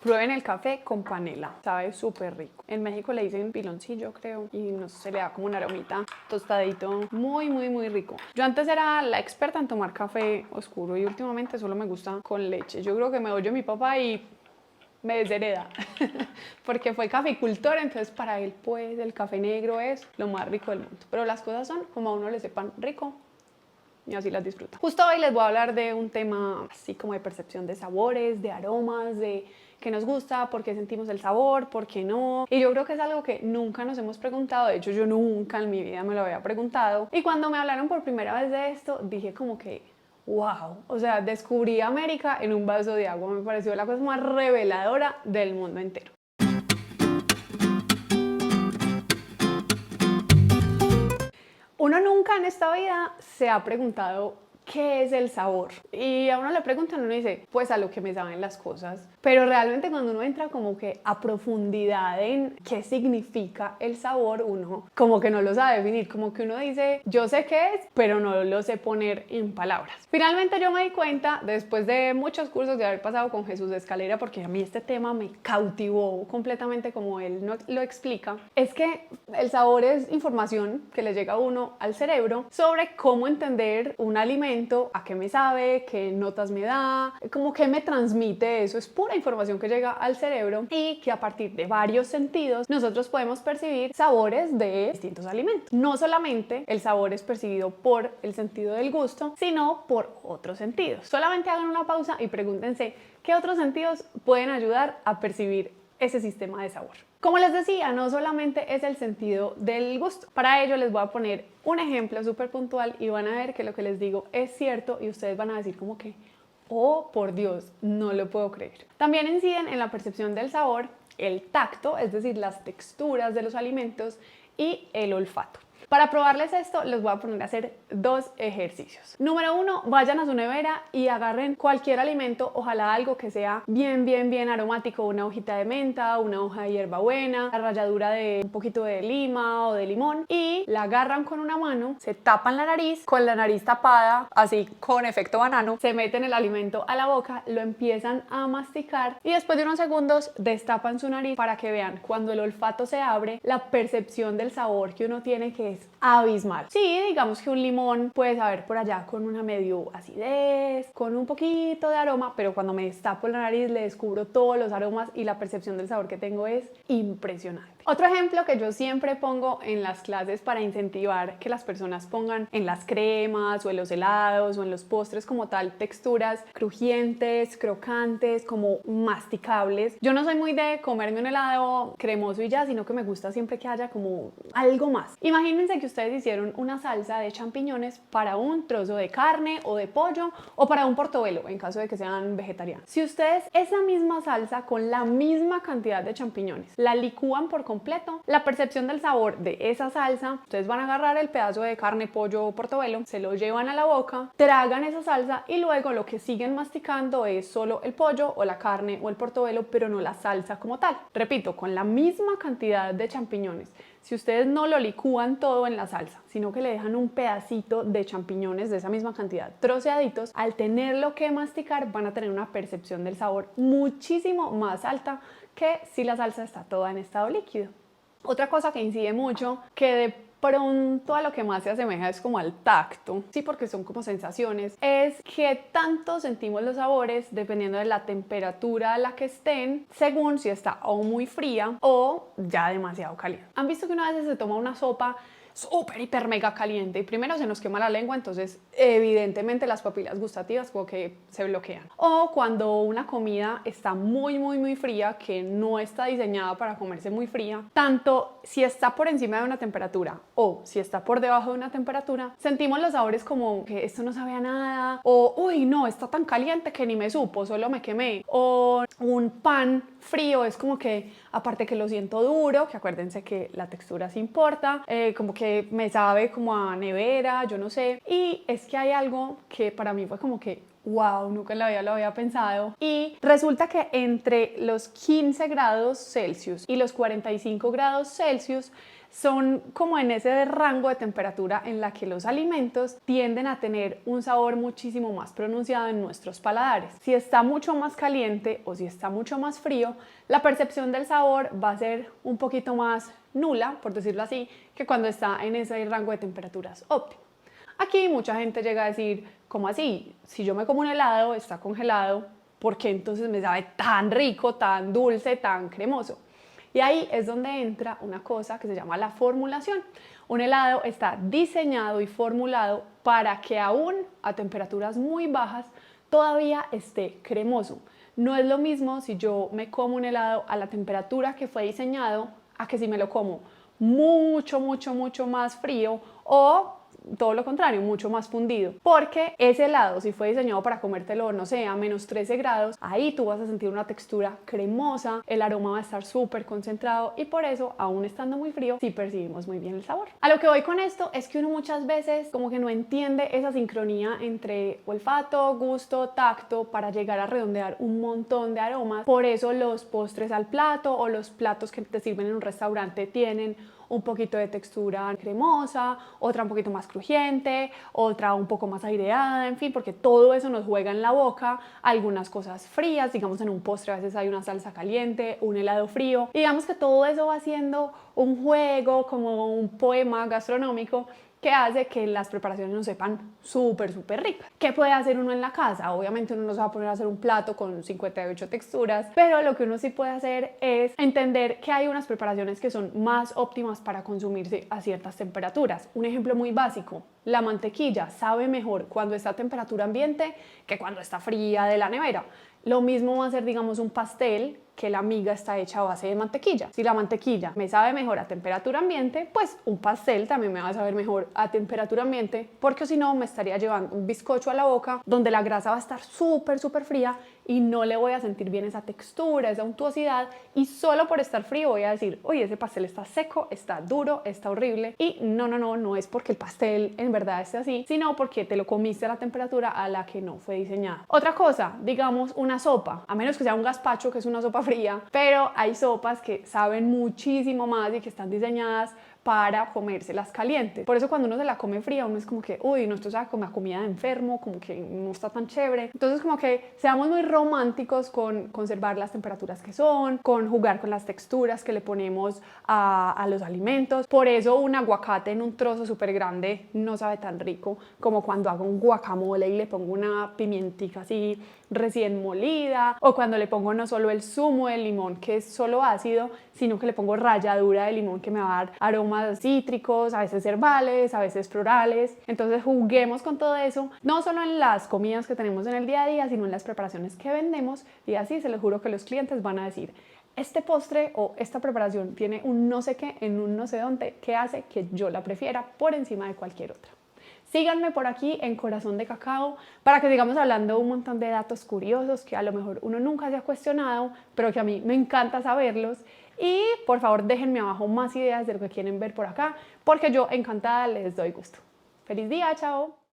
Prueben el café con panela, sabe súper rico. En México le dicen piloncillo, creo, y no sé, se le da como una aromita tostadito, muy, muy, muy rico. Yo antes era la experta en tomar café oscuro y últimamente solo me gusta con leche. Yo creo que me oye mi papá y me deshereda, porque fue caficultor, entonces para él pues el café negro es lo más rico del mundo. Pero las cosas son como a uno le sepan rico y así las disfruta. Justo hoy les voy a hablar de un tema así como de percepción de sabores, de aromas, de qué nos gusta, por qué sentimos el sabor, por qué no. Y yo creo que es algo que nunca nos hemos preguntado, de hecho yo nunca en mi vida me lo había preguntado. Y cuando me hablaron por primera vez de esto, dije como que wow, o sea, descubrí América en un vaso de agua, me pareció la cosa más reveladora del mundo entero. Uno nunca en esta vida se ha preguntado qué es el sabor. Y a uno le preguntan, uno dice, pues a lo que me saben las cosas. Pero realmente cuando uno entra como que a profundidad en qué significa el sabor, uno como que no lo sabe definir. Como que uno dice, yo sé qué es, pero no lo sé poner en palabras. Finalmente yo me di cuenta, después de muchos cursos de haber pasado con Jesús de Escalera, porque a mí este tema me cautivó completamente como él lo explica, es que el sabor es información que le llega a uno al cerebro sobre cómo entender un alimento, a qué me sabe, qué notas me da, como que me transmite eso. Es pura información que llega al cerebro y que a partir de varios sentidos nosotros podemos percibir sabores de distintos alimentos. No solamente el sabor es percibido por el sentido del gusto, sino por otros sentidos. Solamente hagan una pausa y pregúntense qué otros sentidos pueden ayudar a percibir ese sistema de sabor. Como les decía, no solamente es el sentido del gusto. Para ello les voy a poner un ejemplo súper puntual y van a ver que lo que les digo es cierto y ustedes van a decir como que, oh, por Dios, no lo puedo creer. También inciden en la percepción del sabor el tacto, es decir, las texturas de los alimentos, y el olfato. Para probarles esto, les voy a poner a hacer dos ejercicios. Número 1, vayan a su nevera y agarren cualquier alimento, ojalá algo que sea bien aromático, una hojita de menta, una hoja de hierbabuena, la ralladura de un poquito de lima o de limón, y la agarran con una mano, se tapan la nariz, con la nariz tapada, así con efecto banano, se meten el alimento a la boca, lo empiezan a masticar y después de unos segundos destapan su nariz para que vean cuando el olfato se abre, la percepción del sabor que uno tiene, que es abismal. Sí, digamos que un limón puede saber por allá con una medio acidez, con un poquito de aroma, pero cuando me destapo la nariz le descubro todos los aromas y la percepción del sabor que tengo es impresionante. Otro ejemplo que yo siempre pongo en las clases para incentivar que las personas pongan en las cremas o en los helados o en los postres como tal texturas crujientes, crocantes, como masticables. Yo no soy muy de comerme un helado cremoso y ya, sino que me gusta siempre que haya como algo más. Imagínense que ustedes hicieron una salsa de champiñones para un trozo de carne o de pollo o para un portobelo en caso de que sean vegetarianos. Si ustedes esa misma salsa con la misma cantidad de champiñones la licúan por completo, la percepción del sabor de esa salsa, ustedes van a agarrar el pedazo de carne, pollo o portobelo, se lo llevan a la boca, tragan esa salsa y luego lo que siguen masticando es solo el pollo o la carne o el portobelo, pero no la salsa como tal. Repito, con la misma cantidad de champiñones, si ustedes no lo licúan todo en la salsa, sino que le dejan un pedacito de champiñones de esa misma cantidad, troceaditos, al tenerlo que masticar van a tener una percepción del sabor muchísimo más alta que si la salsa está toda en estado líquido. Otra cosa que incide mucho, que de pronto a lo que más se asemeja es como al tacto, sí, porque son como sensaciones, es que tanto sentimos los sabores dependiendo de la temperatura a la que estén, según si está o muy fría o ya demasiado caliente. ¿Han visto que una vez se toma una sopa súper, hiper, mega caliente y primero se nos quema la lengua, entonces evidentemente las papilas gustativas como que se bloquean? O cuando una comida está muy fría, que no está diseñada para comerse muy fría, tanto si está por encima de una temperatura o si está por debajo de una temperatura, sentimos los sabores como que esto no sabe a nada, o uy no, está tan caliente que ni me supo, solo me quemé. O un pan frío es como que, aparte que lo siento duro, que acuérdense que la textura sí importa, como que me sabe como a nevera, yo no sé. Y es que hay algo que para mí fue como que Wow, nunca lo había pensado. Y resulta que entre los 15 grados Celsius y los 45 grados Celsius son como en ese rango de temperatura en la que los alimentos tienden a tener un sabor muchísimo más pronunciado en nuestros paladares. Si está mucho más caliente o si está mucho más frío, la percepción del sabor va a ser un poquito más nula, por decirlo así, que cuando está en ese rango de temperaturas óptimo. Aquí mucha gente llega a decir, ¿cómo así? Si yo me como un helado, está congelado, ¿por qué entonces me sabe tan rico, tan dulce, tan cremoso? Y ahí es donde entra una cosa que se llama la formulación. Un helado está diseñado y formulado para que aún a temperaturas muy bajas todavía esté cremoso. No es lo mismo si yo me como un helado a la temperatura que fue diseñado a que si me lo como mucho más frío o todo lo contrario, mucho más fundido, porque ese helado, si fue diseñado para comértelo, no sé, a menos 13 grados, ahí tú vas a sentir una textura cremosa, el aroma va a estar súper concentrado y por eso, aún estando muy frío, sí percibimos muy bien el sabor. A lo que voy con esto es que uno muchas veces como que no entiende esa sincronía entre olfato, gusto, tacto para llegar a redondear un montón de aromas. Por eso los postres al plato o los platos que te sirven en un restaurante tienen un poquito de textura cremosa, otra un poquito más crujiente, otra un poco más aireada, en fin, porque todo eso nos juega en la boca, algunas cosas frías, digamos en un postre a veces hay una salsa caliente, un helado frío, y digamos que todo eso va haciendo un juego, como un poema gastronómico que hace que las preparaciones nos sepan súper ricas. ¿Qué puede hacer uno en la casa? Obviamente uno no se va a poner a hacer un plato con 58 texturas, pero lo que uno sí puede hacer es entender que hay unas preparaciones que son más óptimas para consumirse a ciertas temperaturas. Un ejemplo muy básico, la mantequilla sabe mejor cuando está a temperatura ambiente que cuando está fría de la nevera. Lo mismo va a ser, digamos, un pastel que la miga está hecha a base de mantequilla. Si la mantequilla me sabe mejor a temperatura ambiente, pues un pastel también me va a saber mejor a temperatura ambiente, porque si no me estaría llevando un bizcocho a la boca donde la grasa va a estar súper fría y no le voy a sentir bien esa textura, esa untuosidad, y solo por estar frío voy a decir, oye, ese pastel está seco, está duro, está horrible, y no es porque el pastel en verdad esté así, sino porque te lo comiste a la temperatura a la que no fue diseñada. Otra cosa, digamos una sopa, a menos que sea un gazpacho, que es una sopa fría, pero hay sopas que saben muchísimo más y que están diseñadas para comérselas calientes. Por eso cuando uno se la come fría, uno es como que, uy, no, esto sabe como a comida de enfermo, como que no está tan chévere. Entonces como que seamos muy románticos con conservar las temperaturas que son, con jugar con las texturas que le ponemos a los alimentos. Por eso un aguacate en un trozo súper grande no sabe tan rico como cuando hago un guacamole y le pongo una pimientica así recién molida, o cuando le pongo no solo el zumo del limón que es solo ácido, sino que le pongo ralladura de limón que me va a dar aromas cítricos, a veces herbales, a veces florales. Entonces juguemos con todo eso, no solo en las comidas que tenemos en el día a día, sino en las preparaciones que vendemos, y así se los juro que los clientes van a decir, este postre o esta preparación tiene un no sé qué en un no sé dónde que hace que yo la prefiera por encima de cualquier otra. Síganme por aquí en Corazón de Cacao para que sigamos hablando un montón de datos curiosos que a lo mejor uno nunca se ha cuestionado, pero que a mí me encanta saberlos. Y por favor déjenme abajo más ideas de lo que quieren ver por acá, porque yo encantada les doy gusto. ¡Feliz día! ¡Chao!